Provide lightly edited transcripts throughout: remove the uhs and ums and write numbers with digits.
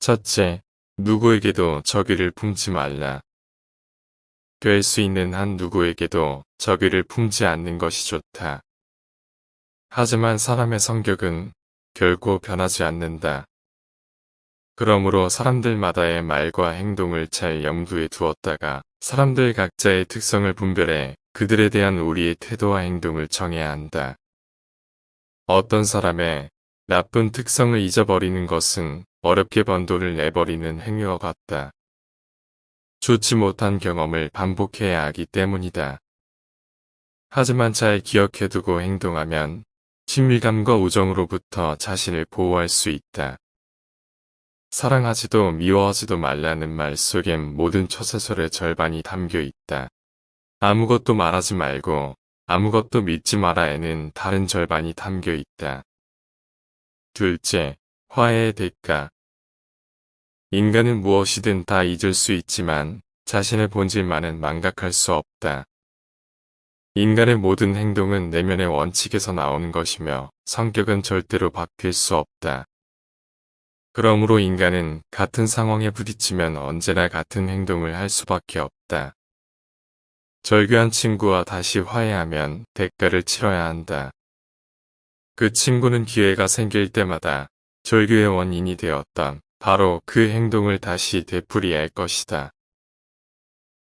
첫째, 누구에게도 적의를 품지 말라. 될 수 있는 한 누구에게도 적의를 품지 않는 것이 좋다. 하지만 사람의 성격은 결코 변하지 않는다. 그러므로 사람들마다의 말과 행동을 잘 염두에 두었다가 사람들 각자의 특성을 분별해 그들에 대한 우리의 태도와 행동을 정해야 한다. 어떤 사람의 나쁜 특성을 잊어버리는 것은 어렵게 번 돈을 내버리는 행위와 같다. 좋지 못한 경험을 반복해야 하기 때문이다. 하지만 잘 기억해두고 행동하면 친밀감과 우정으로부터 자신을 보호할 수 있다. 사랑하지도 미워하지도 말라는 말 속엔 모든 처세술의 절반이 담겨 있다. 아무것도 말하지 말고 아무것도 믿지 마라에는 다른 절반이 담겨 있다. 둘째, 화해의 대가. 인간은 무엇이든 다 잊을 수 있지만 자신의 본질만은 망각할 수 없다. 인간의 모든 행동은 내면의 원칙에서 나오는 것이며 성격은 절대로 바뀔 수 없다. 그러므로 인간은 같은 상황에 부딪히면 언제나 같은 행동을 할 수밖에 없다. 절교한 친구와 다시 화해하면 대가를 치러야 한다. 그 친구는 기회가 생길 때마다 절교의 원인이 되었던 바로 그 행동을 다시 되풀이해야 할 것이다.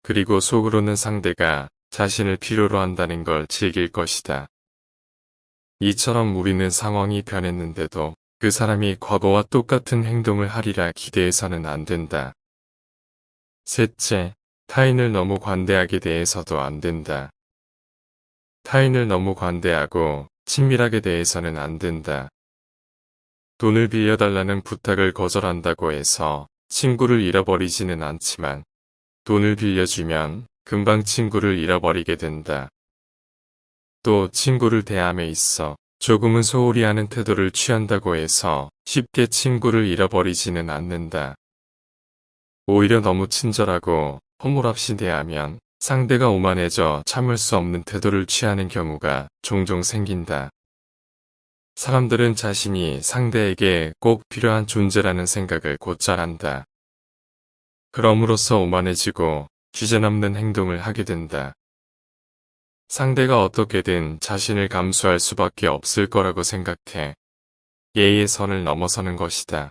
그리고 속으로는 상대가 자신을 필요로 한다는 걸 즐길 것이다. 이처럼 우리는 상황이 변했는데도 그 사람이 과거와 똑같은 행동을 하리라 기대해서는 안 된다. 셋째, 타인을 너무 관대하게 대해서도 안 된다. 타인을 너무 관대하고 친밀하게 대해서는 안 된다. 돈을 빌려달라는 부탁을 거절한다고 해서 친구를 잃어버리지는 않지만 돈을 빌려주면 금방 친구를 잃어버리게 된다. 또 친구를 대함에 있어 조금은 소홀히 하는 태도를 취한다고 해서 쉽게 친구를 잃어버리지는 않는다. 오히려 너무 친절하고 허물없이 대하면 상대가 오만해져 참을 수 없는 태도를 취하는 경우가 종종 생긴다. 사람들은 자신이 상대에게 꼭 필요한 존재라는 생각을 곧잘 한다. 그럼으로써 오만해지고 주제넘는 행동을 하게 된다. 상대가 어떻게든 자신을 감수할 수밖에 없을 거라고 생각해 예의의 선을 넘어서는 것이다.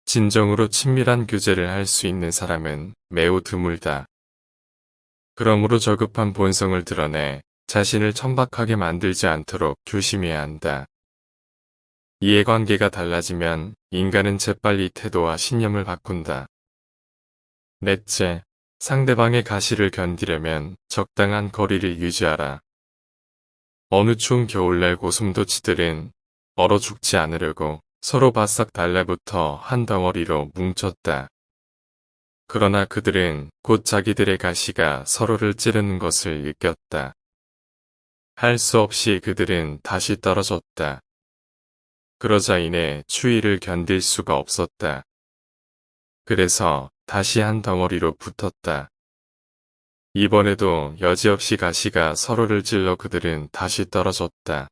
진정으로 친밀한 교제를 할 수 있는 사람은 매우 드물다. 그러므로 저급한 본성을 드러내 자신을 천박하게 만들지 않도록 조심해야 한다. 이해관계가 달라지면 인간은 재빨리 태도와 신념을 바꾼다. 넷째, 상대방의 가시를 견디려면 적당한 거리를 유지하라. 어느 추운 겨울날 고슴도치들은 얼어 죽지 않으려고 서로 바싹 달라붙어 한 덩어리로 뭉쳤다. 그러나 그들은 곧 자기들의 가시가 서로를 찌르는 것을 느꼈다. 할 수 없이 그들은 다시 떨어졌다. 그러자 인해 추위를 견딜 수가 없었다. 그래서 다시 한 덩어리로 붙었다. 이번에도 여지없이 가시가 서로를 찔러 그들은 다시 떨어졌다.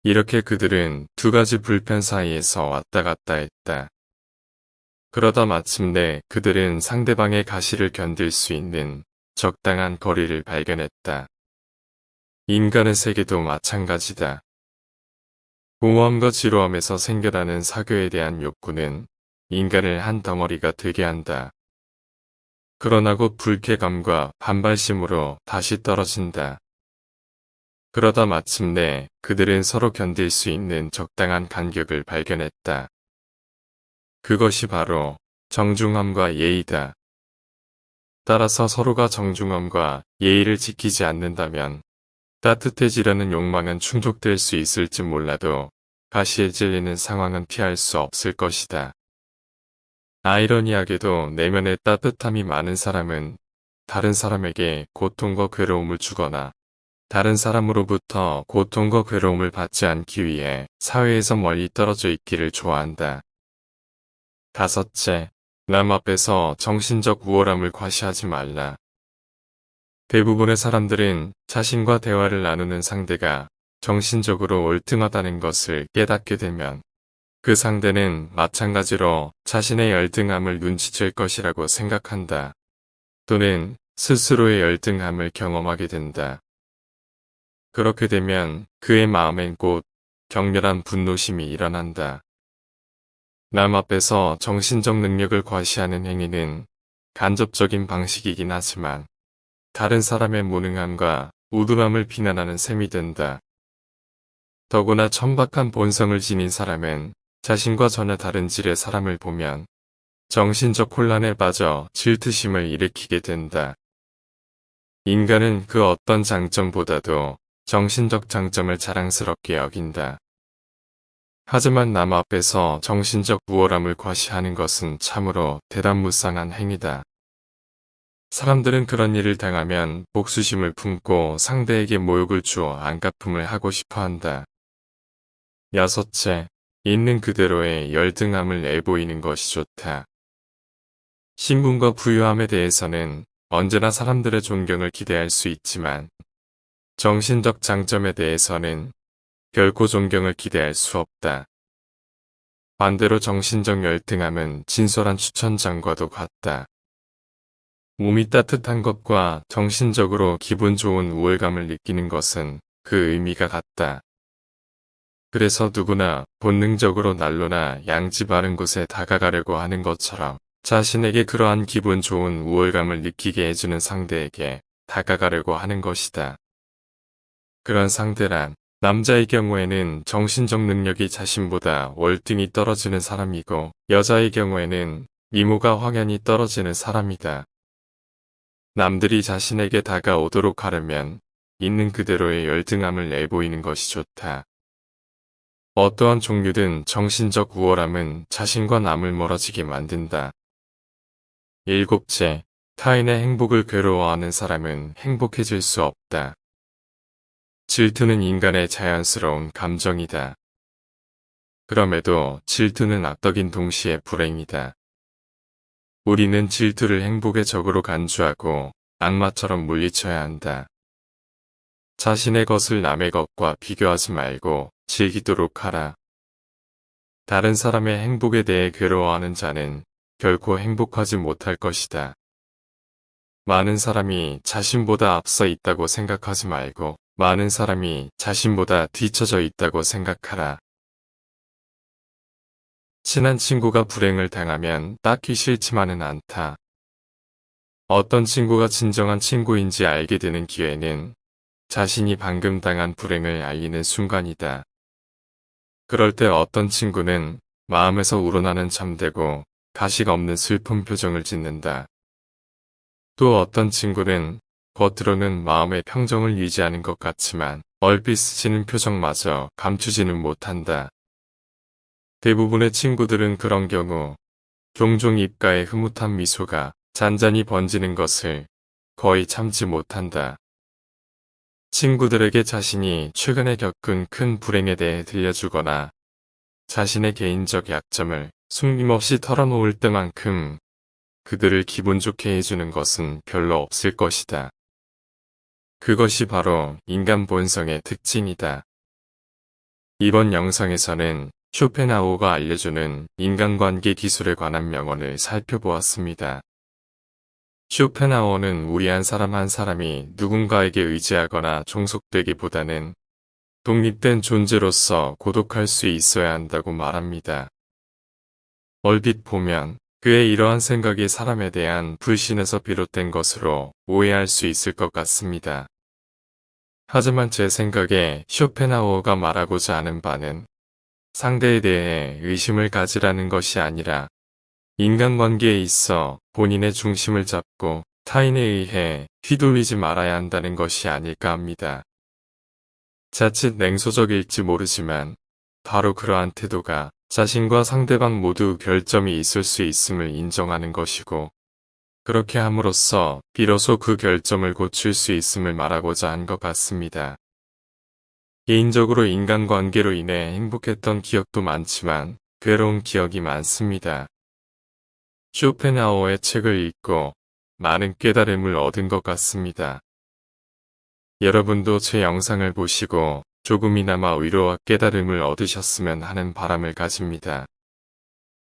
이렇게 그들은 두 가지 불편 사이에서 왔다 갔다 했다. 그러다 마침내 그들은 상대방의 가시를 견딜 수 있는 적당한 거리를 발견했다. 인간의 세계도 마찬가지다. 공허함과 지루함에서 생겨나는 사교에 대한 욕구는 인간을 한 덩어리가 되게 한다. 그러나 곧 불쾌감과 반발심으로 다시 떨어진다. 그러다 마침내 그들은 서로 견딜 수 있는 적당한 간격을 발견했다. 그것이 바로 정중함과 예의다. 따라서 서로가 정중함과 예의를 지키지 않는다면 따뜻해지려는 욕망은 충족될 수 있을지 몰라도 가시에 찔리는 상황은 피할 수 없을 것이다. 아이러니하게도 내면에 따뜻함이 많은 사람은 다른 사람에게 고통과 괴로움을 주거나 다른 사람으로부터 고통과 괴로움을 받지 않기 위해 사회에서 멀리 떨어져 있기를 좋아한다. 다섯째, 남 앞에서 정신적 우월함을 과시하지 말라. 대부분의 사람들은 자신과 대화를 나누는 상대가 정신적으로 월등하다는 것을 깨닫게 되면 그 상대는 마찬가지로 자신의 열등함을 눈치챌 것이라고 생각한다. 또는 스스로의 열등함을 경험하게 된다. 그렇게 되면 그의 마음엔 곧 격렬한 분노심이 일어난다. 남 앞에서 정신적 능력을 과시하는 행위는 간접적인 방식이긴 하지만 다른 사람의 무능함과 우둔함을 비난하는 셈이 된다. 더구나 천박한 본성을 지닌 사람은 자신과 전혀 다른 질의 사람을 보면 정신적 혼란에 빠져 질투심을 일으키게 된다. 인간은 그 어떤 장점보다도 정신적 장점을 자랑스럽게 여긴다. 하지만 남 앞에서 정신적 우월함을 과시하는 것은 참으로 대담무쌍한 행위다. 사람들은 그런 일을 당하면 복수심을 품고 상대에게 모욕을 주어 안갚음을 하고 싶어한다. 여섯째, 있는 그대로의 열등함을 내보이는 것이 좋다. 신분과 부유함에 대해서는 언제나 사람들의 존경을 기대할 수 있지만 정신적 장점에 대해서는 결코 존경을 기대할 수 없다. 반대로 정신적 열등함은 진솔한 추천장과도 같다. 몸이 따뜻한 것과 정신적으로 기분 좋은 우월감을 느끼는 것은 그 의미가 같다. 그래서 누구나 본능적으로 난로나 양지 바른 곳에 다가가려고 하는 것처럼 자신에게 그러한 기분 좋은 우월감을 느끼게 해주는 상대에게 다가가려고 하는 것이다. 그런 상대란 남자의 경우에는 정신적 능력이 자신보다 월등히 떨어지는 사람이고 여자의 경우에는 미모가 확연히 떨어지는 사람이다. 남들이 자신에게 다가오도록 하려면 있는 그대로의 열등함을 내보이는 것이 좋다. 어떠한 종류든 정신적 우월함은 자신과 남을 멀어지게 만든다. 일곱째, 타인의 행복을 괴로워하는 사람은 행복해질 수 없다. 질투는 인간의 자연스러운 감정이다. 그럼에도 질투는 악덕인 동시에 불행이다. 우리는 질투를 행복의 적으로 간주하고 악마처럼 물리쳐야 한다. 자신의 것을 남의 것과 비교하지 말고 즐기도록 하라. 다른 사람의 행복에 대해 괴로워하는 자는 결코 행복하지 못할 것이다. 많은 사람이 자신보다 앞서 있다고 생각하지 말고 많은 사람이 자신보다 뒤처져 있다고 생각하라. 친한 친구가 불행을 당하면 딱히 싫지만은 않다. 어떤 친구가 진정한 친구인지 알게 되는 기회는 자신이 방금 당한 불행을 알리는 순간이다. 그럴 때 어떤 친구는 마음에서 우러나는 잠대고 가식 없는 슬픈 표정을 짓는다. 또 어떤 친구는 겉으로는 마음의 평정을 유지하는 것 같지만 얼핏 스치는 표정마저 감추지는 못한다. 대부분의 친구들은 그런 경우 종종 입가에 흐뭇한 미소가 잔잔히 번지는 것을 거의 참지 못한다. 친구들에게 자신이 최근에 겪은 큰 불행에 대해 들려주거나 자신의 개인적 약점을 숨김없이 털어놓을 때만큼 그들을 기분 좋게 해주는 것은 별로 없을 것이다. 그것이 바로 인간 본성의 특징이다. 이번 영상에서는 쇼펜하우어가 알려주는 인간관계 기술에 관한 명언을 살펴보았습니다. 쇼펜하우어는 우리 한 사람이 누군가에게 의지하거나 종속되기보다는 독립된 존재로서 고독할 수 있어야 한다고 말합니다. 얼핏 보면 그의 이러한 생각이 사람에 대한 불신에서 비롯된 것으로 오해할 수 있을 것 같습니다. 하지만 제 생각에 쇼펜하우어가 말하고자 하는 바는 상대에 대해 의심을 가지라는 것이 아니라 인간관계에 있어 본인의 중심을 잡고 타인에 의해 휘둘리지 말아야 한다는 것이 아닐까 합니다. 자칫 냉소적일지 모르지만 바로 그러한 태도가 자신과 상대방 모두 결점이 있을 수 있음을 인정하는 것이고 그렇게 함으로써 비로소 그 결점을 고칠 수 있음을 말하고자 한 것 같습니다. 개인적으로 인간관계로 인해 행복했던 기억도 많지만 괴로운 기억이 많습니다. 쇼펜하우어의 책을 읽고 많은 깨달음을 얻은 것 같습니다. 여러분도 제 영상을 보시고 조금이나마 위로와 깨달음을 얻으셨으면 하는 바람을 가집니다.